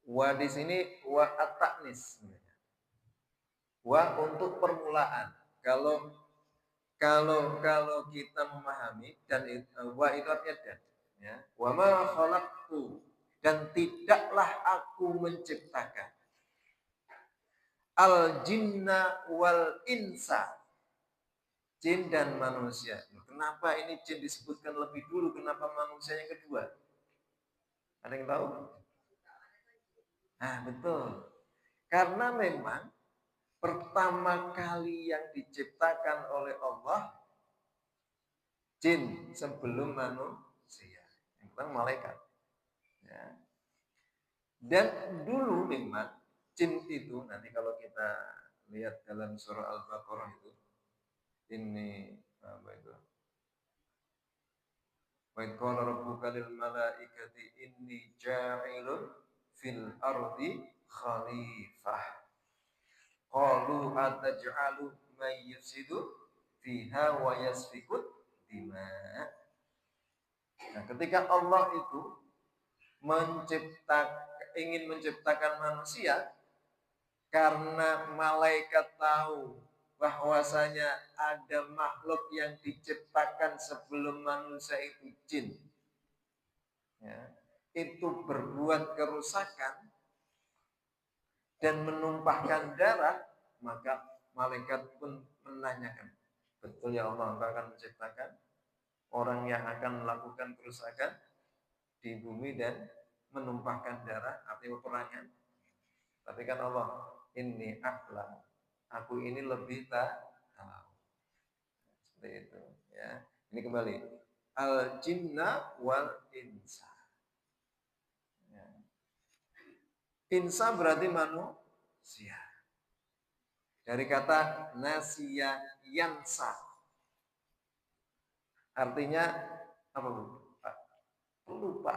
Wa di sini wa at-ta'nis. Wa untuk permulaan. Kalau kita memahami dan wa itu artinya dan, ya. Wa ma khalaqtu, dan tidaklah aku menciptakan al jinna wal insa, jin dan manusia. Kenapa ini jin disebutkan lebih dulu, kenapa manusia yang kedua? Ada yang tahu? Nah, betul. Karena memang pertama kali yang diciptakan oleh Allah jin sebelum manusia. Yang pertama malaikat. Ya. Dan dulu memang jin itu, nanti kalau kita lihat dalam surah Al-Baqarah itu, ini apa itu? Wa idh qala rabbuka lil malaikati inni ja'ilun fil ardi khalifah. Qalu ataj'alu may yufsidu fiha wa yasfikut dima. Nah, ketika Allah itu ingin menciptakan manusia, karena malaikat tahu bahwasanya ada makhluk yang diciptakan sebelum manusia itu jin, ya, itu berbuat kerusakan dan menumpahkan darah, maka malaikat pun menanyakan, betul ya Allah, Engkau akan menciptakan orang yang akan melakukan kerusakan di bumi dan menumpahkan darah, artinya peperangan. Tapi kan Allah, ini a'lam, aku ini lebih tahu. Seperti itu, ya. Ini kembali al jinna wal insa. Ya. Insa berarti manusia. Dari kata nasiya yansa. Artinya apa, Bu? Pelupa.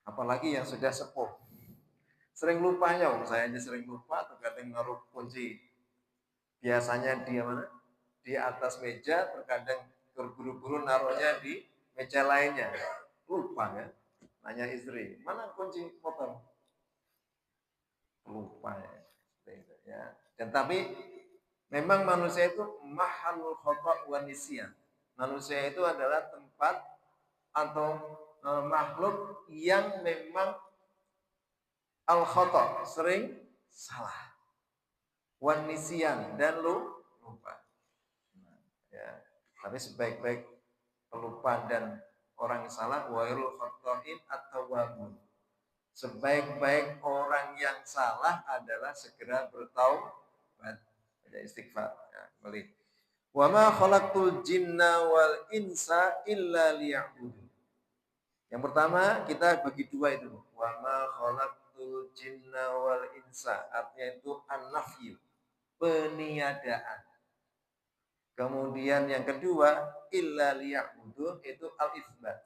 Apalagi yang sudah sepuh. Sering lupanya, saya aja sering lupa, terkadang naruh kunci. Biasanya dia mana? Di atas meja, terkadang terburu-buru naruhnya di meja lainnya. Lupa kan? Nanya istri, mana kunci motor? Lupa ya. Dan tapi memang manusia itu mahalul khata' wa nisyan. Manusia itu adalah tempat atau makhluk yang memang al khata', sering salah. Wan nisyan, dan lupa. Ya. Tapi sebaik-baik pelupa dan orang yang salah, wairul khata'in at-tawwabun. Sebaik-baik orang yang salah adalah segera bertaubat, istighfar. Ya, kembali. Wa ma khalaqtul jinna wal insa illa liya'budun. Yang pertama kita bagi dua itu. Wa ma khalaqtul jinna wal insa, artinya itu an-nafyu, peniadaan. Kemudian yang kedua illa liya'budun, itu al-itsbat.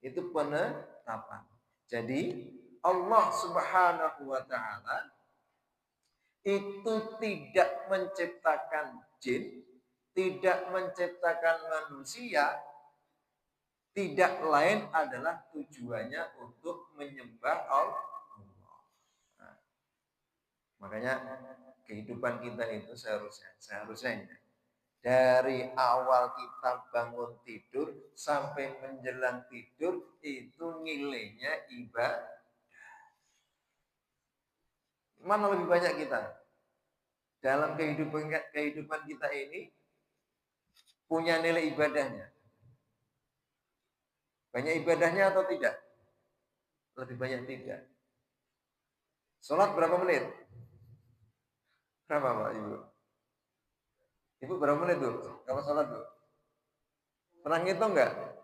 Itu penetapan. Jadi Allah Subhanahu wa taala itu tidak menciptakan jin, tidak menciptakan manusia, tidak lain adalah tujuannya untuk menyembah Allah. Nah, makanya kehidupan kita itu seharusnya dari awal kita bangun tidur sampai menjelang tidur itu nilainya ibadah. Mana lebih banyak kita dalam kehidupan kita ini punya nilai ibadahnya? Banyak ibadahnya atau tidak? Lebih banyak tidak. Sholat berapa menit? Berapa Pak Ibu? Ibu berapa menit tuh kalau sholat tuh? Pernah ngitung nggak?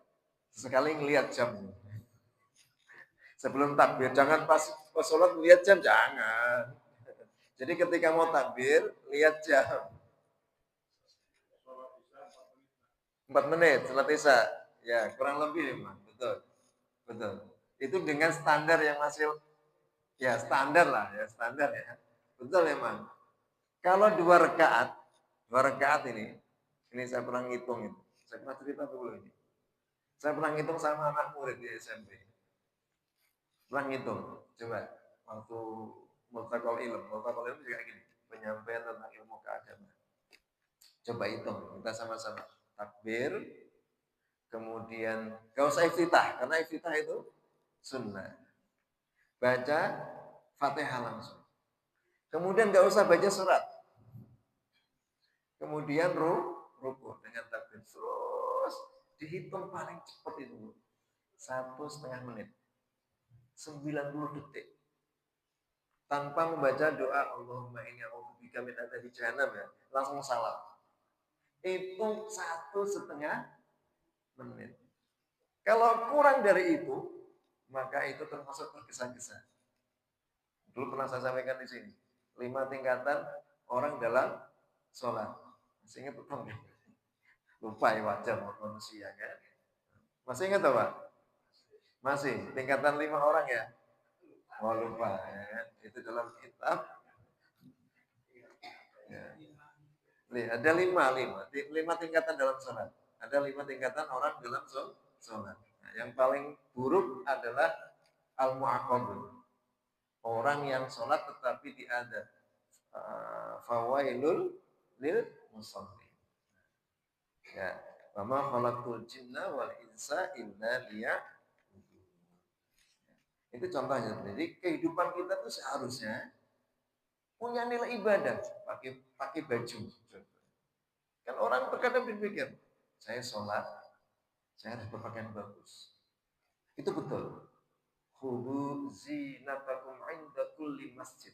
Sekali ngelihat jam. Sebelum takbir, jangan pas sholat lihat jam, jangan. Jadi ketika mau takbir, lihat jam. 4 menit, sholat isya. Ya, kurang lebih memang, betul. Betul. Itu dengan standar yang masih, ya standar lah, ya standar ya. Betul memang. Kalau 2 rakaat ini saya pernah ngitung itu. Saya pernah cerita dulu ini. Saya pernah ngitung sama anak murid di SMP. Ulang hitung, coba waktu multaqal ilm juga gini, penyampaian tentang ilmu keagamaan. Coba hitung, kita sama-sama takbir, kemudian gak usah iftitah, karena iftitah itu sunnah. Baca Fatihah langsung. Kemudian gak usah baca surat. Kemudian ruku dengan takbir. Terus dihitung paling cepat itu 1,5 menit. 90 detik. Tanpa membaca doa Allahumma inni a'udzubika min adzabi jahannam ya. Langsung salam. Itu 1,5 menit. Kalau kurang dari itu, maka itu termasuk tergesa-gesa. Dulu pernah saya sampaikan di sini. 5 tingkatan orang dalam sholat. Masih ingat betul? Lupa ya, wajar manusia kan. Masih ingat Pak? Masih. Tingkatan 5 orang ya? Oh lupa ya kan. Itu dalam kitab. Ya. Ada 5 tingkatan dalam sholat. Ada 5 tingkatan orang dalam sholat. Nah, yang paling buruk adalah al-mu'aqabun. Orang yang sholat tetapi diadab. Fawailul lil musallin. Ya, wa ma khalaqtul jinna wal insa illa liya'budun. Itu contohnya. Jadi kehidupan kita tuh seharusnya punya nilai ibadah, pakai baju. Kan orang terkadang berpikir, saya sholat, saya harus berpakaian bagus. Itu betul. Khudu zinatakum inda kulli masjid.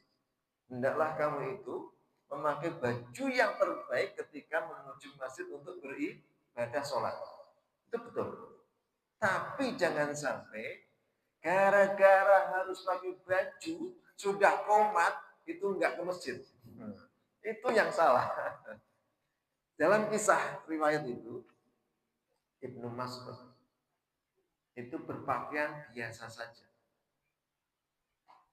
Hendaklah kamu itu memakai baju yang terbaik ketika menuju masjid untuk beribadah sholat. Itu betul. Tapi jangan sampai gara-gara harus pakai baju sudah komat itu enggak ke masjid. Itu yang salah. Dalam kisah riwayat itu Ibnu Mas'ud itu berpakaian biasa saja.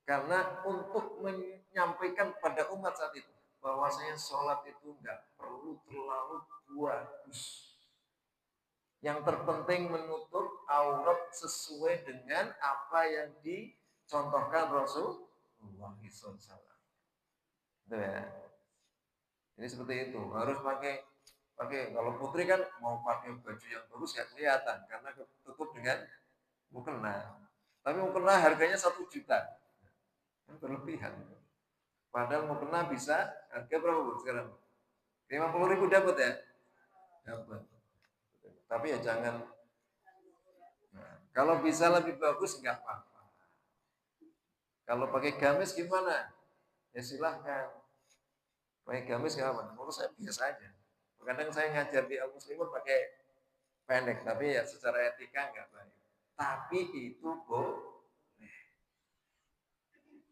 Karena untuk menyampaikan pada umat saat itu bahwasanya sholat itu enggak perlu terlalu bagus. Yang terpenting menutup aurat sesuai dengan apa yang dicontohkan Rasulullah SAW. Itu ya. Jadi seperti itu. Harus pakai kalau putri kan mau pakai baju yang bagus ya kelihatan karena tutup dengan mukena. Tapi mukena harganya 1 juta. Kan berlebihan. Padahal mukena bisa harga berapa Bu sekarang? 50.000 dapat ya? Dapat. Tapi ya jangan. Nah, kalau bisa lebih bagus nggak apa-apa. Kalau pakai gamis gimana? Ya silahkan. Pakai gamis nggak apa-apa. Menurut saya biasa aja. Kadang saya ngajar di Al-Muslimun pakai pendek, tapi ya secara etika nggak baik. Tapi itu boleh.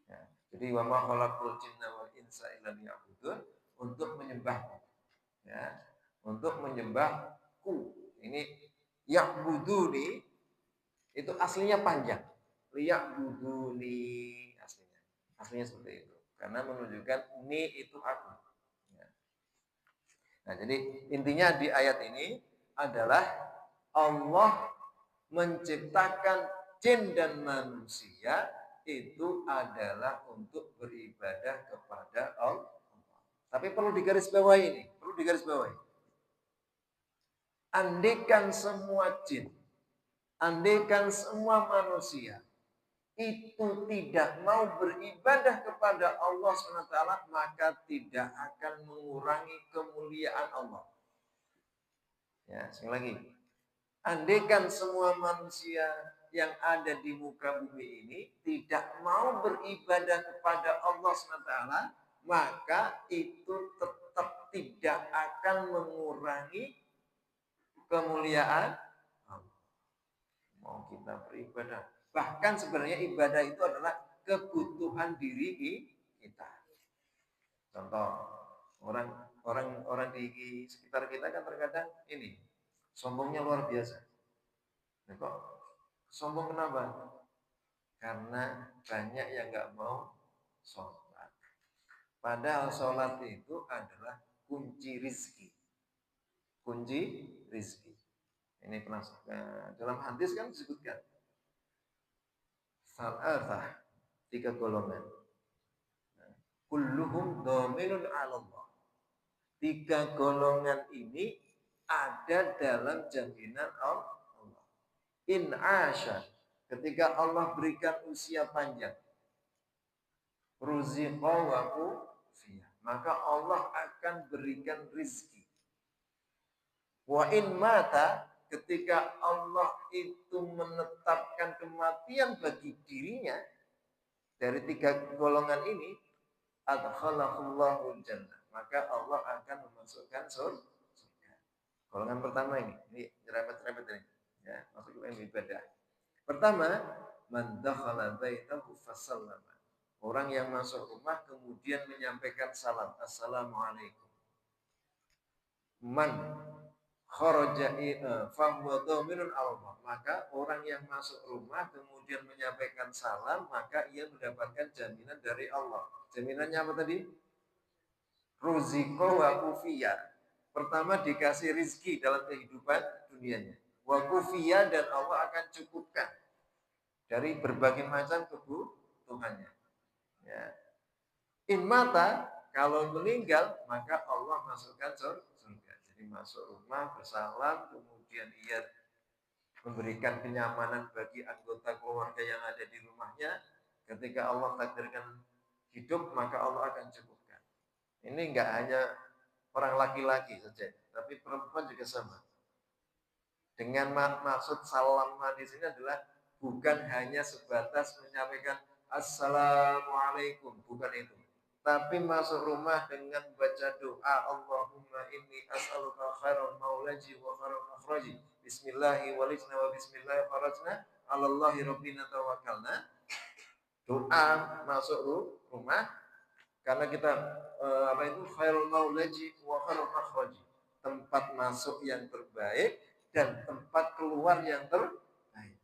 Ya. Jadi wa ma khalaqul jinna wal insa illa liya'budun, untuk menyembah. Ya, untuk menyembahku. Ini ya'buduni itu aslinya panjang. Liya'buduni aslinya. Aslinya seperti itu. Karena menunjukkan ni itu aku. Nah, jadi intinya di ayat ini adalah Allah menciptakan jin dan manusia itu adalah untuk beribadah kepada Allah. Tapi perlu digarisbawahi ini, perlu digarisbawahi. Andaikan semua jin, andaikan semua manusia itu tidak mau beribadah kepada Allah SWT, maka tidak akan mengurangi kemuliaan Allah. Ya, sekali lagi. Andaikan semua manusia yang ada di muka bumi ini tidak mau beribadah kepada Allah SWT, maka itu tetap tidak akan mengurangi kemuliaan Allah. Mau kita beribadah, bahkan sebenarnya ibadah itu adalah kebutuhan diri kita. Contoh, orang di sekitar kita kan terkadang ini sombongnya luar biasa. Nah, kok sombong kenapa? Karena banyak yang nggak mau sholat. Padahal sholat itu adalah kunci rizki. Kunci rizki. Ini pernah dalam hadis kan disebutkan. Salasah, 3 golongan. Kulluhum dhaminun 'ala Allah. 3 golongan ini ada dalam jaminan Allah. In asya, ketika Allah berikan usia panjang, ruziqa wa kufiya, maka Allah akan berikan rizki. Wa in mata, ketika Allah itu menetapkan kematian bagi dirinya, dari 3 golongan ini, adkhalahullahu jannah, maka Allah akan memasukkan surga. Golongan pertama ini nyerempet-nyerempet ini, ya, masuk ke ibadah. Pertama, man dakhala baitahu fasallama. Orang yang masuk rumah kemudian menyampaikan salam, assalamualaikum. Man kharaja fahuwa dhaminun Allah. Maka orang yang masuk rumah kemudian menyampaikan salam, maka ia mendapatkan jaminan dari Allah. Jaminannya apa tadi? Ruziqa wa kufiya. Pertama dikasih rizki dalam kehidupan dunianya. Wa kufiya, dan Allah akan cukupkan dari berbagai macam kebutuhannya. Ya. In mata, kalau meninggal maka Allah masukkan surga. Jadi masuk rumah bersalam, kemudian ia memberikan kenyamanan bagi anggota keluarga yang ada di rumahnya. Ketika Allah takdirkan hidup, maka Allah akan cukupkan. Ini enggak hanya orang laki-laki saja, tapi perempuan juga sama. Dengan maksud salam di sini adalah bukan hanya sebatas menyampaikan assalamualaikum, bukan itu. Tapi masuk rumah dengan baca doa, Allahumma inni as'aluka khairal maulaji wa khairal makhraji. Bismillahi walijna wa bismillahi kharajna, alallahi rabbina tawakkalna. Doa masuk rumah, karena kita khairul maulaji wa khairul makhraji. Tempat masuk yang terbaik dan tempat keluar yang terbaik.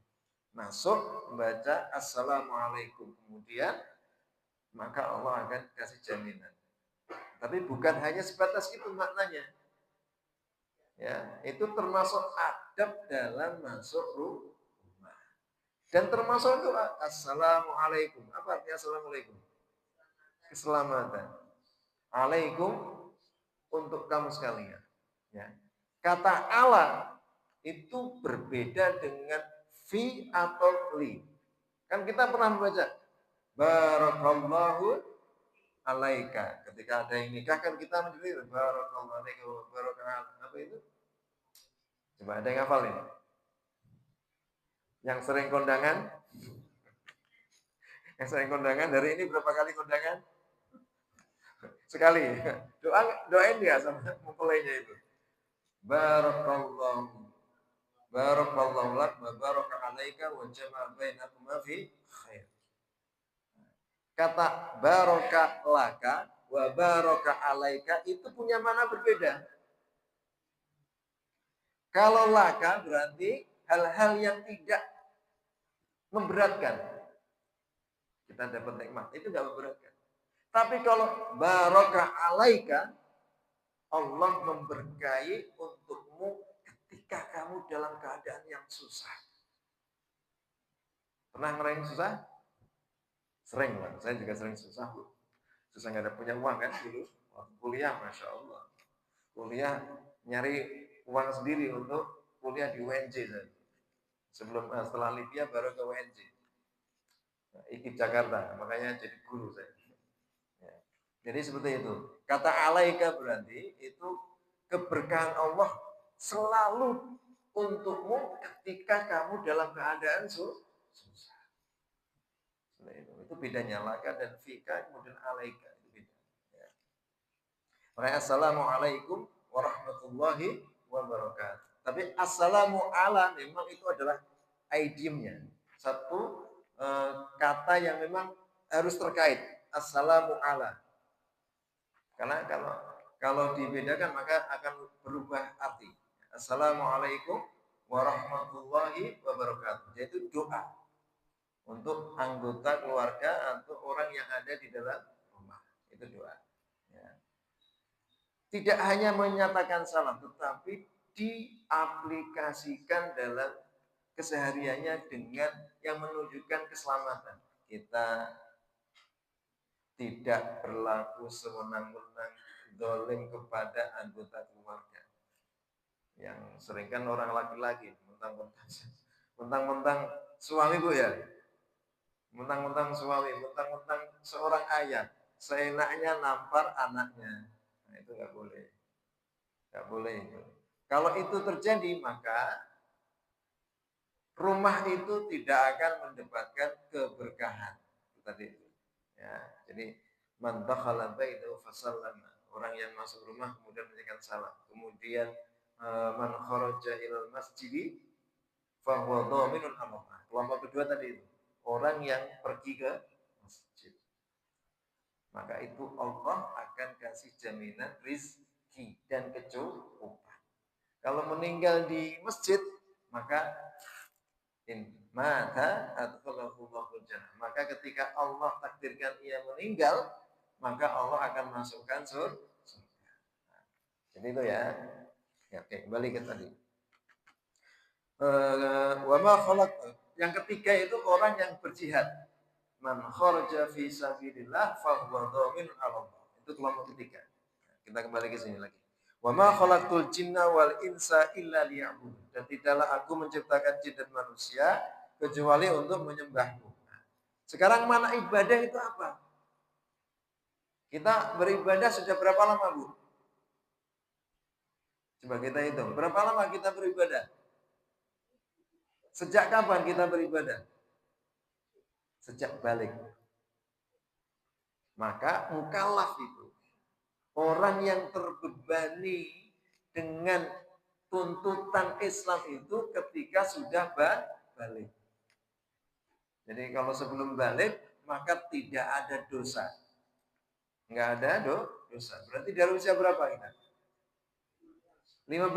Masuk membaca assalamualaikum, kemudian maka Allah akan kasih jaminan. Tapi bukan hanya sebatas itu maknanya. Ya, itu termasuk adab dalam masuk rumah. Dan termasuk itu assalamualaikum. Apa artinya assalamualaikum? Keselamatan. Alaikum, untuk kamu sekalian. Ya. Kata ala itu berbeda dengan fi atau li. Kan kita pernah membaca barakallahu alaika. Ketika ada yang nikah kan kita menjadi barakallahu alaika, barakallahu apa itu? Coba ada yang hafal ini? Yang sering kondangan? Yang sering kondangan dari ini berapa kali kondangan? Sekali. Doain dia sama mempelainya itu. Barakallahu lak wa baraka alaika wa jama'a bainakuma fi khair. Kata baraka laka wa baraka alaika itu punya makna berbeda. Kalau laka berarti hal-hal yang tidak memberatkan. Kita dapat nikmat, itu enggak memberatkan. Tapi kalau baraka alaika, Allah memberkahi untukmu ketika kamu dalam keadaan yang susah. Pernah ngerasain susah? Sering lah, saya juga sering susah. Susah nggak ada punya uang kan dulu. Waktu kuliah, Masya Allah. Kuliah nyari uang sendiri untuk kuliah di UNJ. Setelah Libya baru ke UNJ. IKIP Jakarta, makanya jadi guru saya. Ya. Jadi seperti itu. Kata alaika berarti itu keberkahan Allah selalu untukmu ketika kamu dalam keadaan susah. Itu bedanya laka dan fika, kemudian alaika itu beda. Ya. Makanya assalamualaikum warahmatullahi wabarakatuh. Tapi assalamu ala memang itu adalah idiomnya. Satu kata yang memang harus terkait. Assalamu ala. Karena kalau dibedakan maka akan berubah arti. Assalamualaikum warahmatullahi wabarakatuh. Yaitu doa untuk anggota keluarga atau orang yang ada di dalam rumah. Itu doa. Ya. Tidak hanya menyatakan salam, tetapi diaplikasikan dalam kesehariannya dengan yang menunjukkan keselamatan. Kita tidak berlaku sewenang-wenang dolim kepada anggota keluarga. Yang sering kan orang laki-laki mentang-mentang suami bu ya, mentang-mentang suami, mentang-mentang seorang ayah, seenaknya nampar anaknya. Nah, itu nggak boleh, nggak boleh itu. Kalau itu terjadi maka rumah itu tidak akan mendapatkan keberkahan. Tadi itu. Ya, jadi man dakhala baitahu fasallama. Orang yang masuk rumah kemudian menyampaikan salam. Kemudian man kharaja ilal masjidi fa huwa dhaminun amamah. Kelompok kedua tadi itu. Orang yang pergi ke masjid. Maka itu Allah akan kasih jaminan rizki dan kecukupan. Kalau meninggal di masjid, maka maka ketika Allah takdirkan ia meninggal, maka Allah akan masukkan surga. Jadi itu ya. Ya, oke, kembali ke tadi. Wa ma yang ketiga itu orang yang berjihad. Man kharaja fi sabilillah fa huwa dhaminun 'ala Allah. Itu kelompok ketiga. Kita kembali ke sini lagi. Wa ma khalaqtul jinna wal insa illa liya'budun. Dan tidaklah aku menciptakan jin dan manusia kecuali untuk menyembahku. Sekarang mana ibadah itu apa? Kita beribadah sudah berapa lama, Bu? Coba kita hitung. Berapa lama kita beribadah? Sejak kapan kita beribadah? Sejak balik. Maka mukallaf itu orang yang terbebani dengan tuntutan Islam itu ketika sudah balik. Jadi kalau sebelum balik maka tidak ada dosa. Enggak ada dosa. Berarti dari usia berapa kita? 15?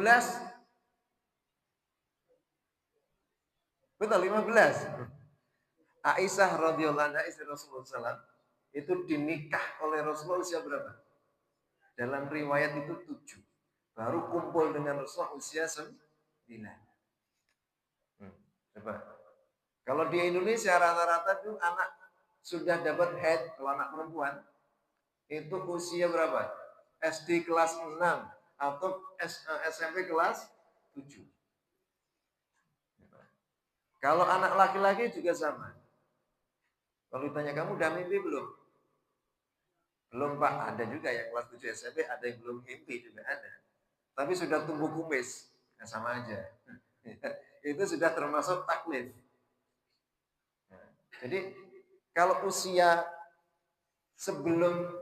Betul, 15. Aisyah radhiyallahu anha istri Rasulullah SAW itu dinikah oleh Rasulullah usia berapa? Dalam riwayat itu 7. Baru kumpul dengan Rasulullah usia 9. Coba. Kalau di Indonesia rata-rata itu anak sudah dapat head, kalau anak perempuan itu usia berapa? SD kelas 6 atau SMP kelas 7. Kalau anak laki-laki juga sama. Kalau ditanya kamu udah mimpi belum? Belum Pak, ada juga yang kelas 7 SMP, ada yang belum mimpi juga ada. Tapi sudah tumbuh kumis, ya sama aja. Itu sudah termasuk taklif. Jadi kalau usia sebelum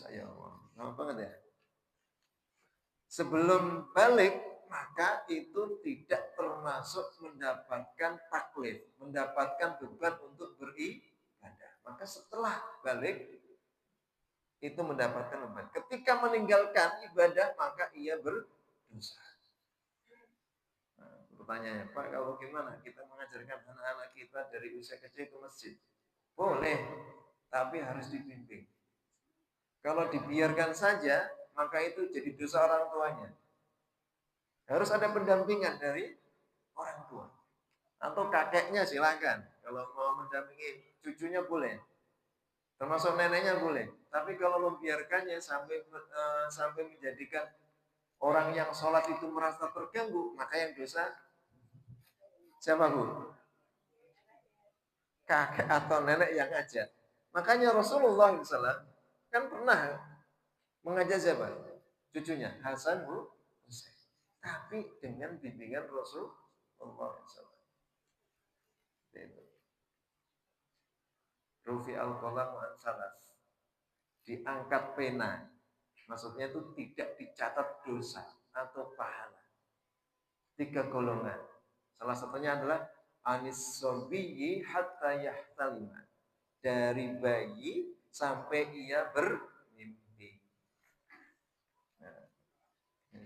ya Allah, banget ya. Sebelum balik maka itu tidak termasuk mendapatkan taklif, mendapatkan beban untuk beribadah. Maka setelah balik itu mendapatkan beban. Ketika meninggalkan ibadah maka ia berdosa. Nah, pertanyaannya, Pak, kalau gimana kita mengajarkan anak-anak kita dari usia kecil ke masjid? Boleh, tapi harus dibimbing. Kalau dibiarkan saja, maka itu jadi dosa orang tuanya. Harus ada pendampingan dari orang tua. Atau kakeknya silakan. Kalau mau mendampingi cucunya boleh. Termasuk neneknya boleh. Tapi kalau membiarkannya sampai menjadikan orang yang sholat itu merasa terganggu, maka yang dosa siapa, Bu? Kakek atau nenek yang ngajak. Makanya Rasulullah SAW kan pernah mengajak siapa? Cucunya Hasan, Husain. Tapi dengan bimbingan Rasulullah SAW. Rufi al-qalam an salas. Diangkat pena. Maksudnya itu tidak dicatat dosa atau pahala. 3 golongan. Salah satunya adalah anis sobiyyi hatta yahtalima. Dari bayi sampai ia bermimpi. Nah, ini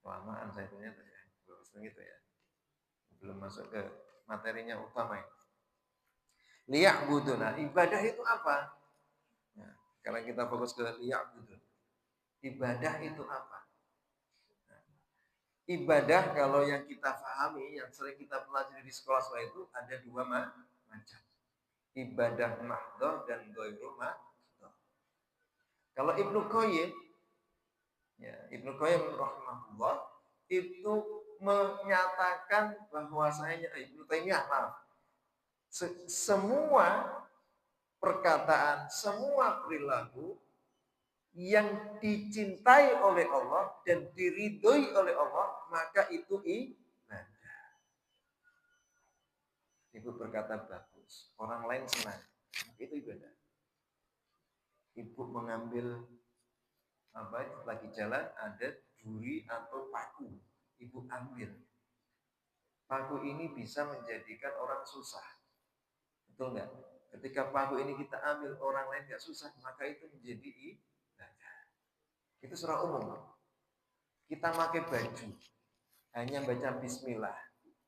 kelamaan saya ternyata ya. Begitu ya. Belum masuk ke materinya utama ya. Liya'buduna. Ibadah itu apa? Nah, sekarang kita fokus ke liya'budun. Ibadah itu apa? Nah, Ibadah kalau yang kita pahami, yang sering kita pelajari di sekolah-sekolah itu ada dua macam. Ibadah mahdoh dan ghairu mahdoh. Kalau Ibnu Qayyim, ya, Ibnu Qayyim rahimahullah itu menyatakan bahwasanya Ibnu Taimiyah, maaf, semua perkataan, semua perilaku yang dicintai oleh Allah dan diridhoi oleh Allah, maka itu ibadah. Ibu berkata bagus, orang lain senang, itu ibadah. Ibu mengambil lagi jalan ada duri atau paku, ibu ambil. Paku ini bisa menjadikan orang susah, betul nggak? Ketika paku ini kita ambil, orang lain nggak susah, maka itu menjadi ibadah. Itu secara umum. Kita pakai baju, hanya baca bismillah,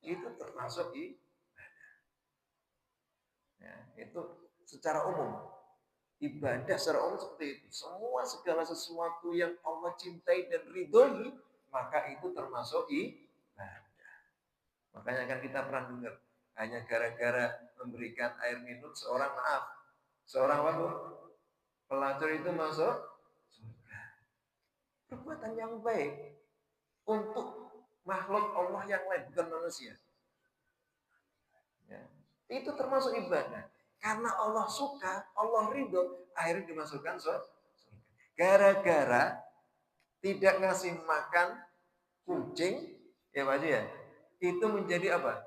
itu termasuk ibadah. Ya, itu secara umum. Ibadah secara umum seperti itu. Semua segala sesuatu yang Allah cintai dan ridhoi, maka itu termasuk ibadah. Makanya kan kita pernah dengar, hanya gara-gara memberikan air minum seorang, seorang pelacur itu masuk surga. Perbuatan yang baik untuk makhluk Allah yang lain, bukan manusia. Ya. Itu termasuk ibadah. Karena Allah suka, Allah ridho, akhirnya dimasukkan surga. Gara-gara tidak ngasih makan kucing, ya Pak ya, itu menjadi apa?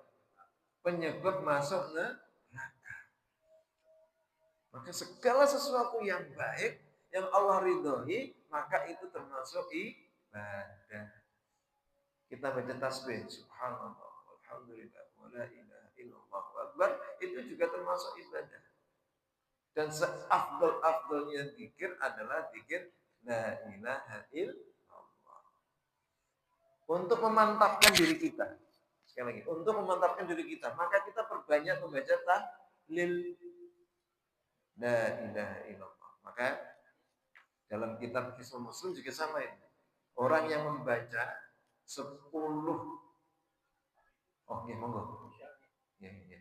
Penyebab masuk neraka. Maka segala sesuatu yang baik, yang Allah ridhoi, maka itu termasuk ibadah. Kita baca tasbih, subhanallah, alhamdulillah, wa la ilaha illallah, akbar, itu juga termasuk ibadah. Dan seafdal-afdalnya zikir adalah zikir la ilaha illallah. Untuk memantapkan diri kita, sekali lagi, untuk memantapkan diri kita, maka kita perbanyak membaca tahlil la ilaha illallah. Maka dalam kitab Hisnul Muslim juga sama ini. Orang yang membaca 10, oh ya monggo. Ya, ya.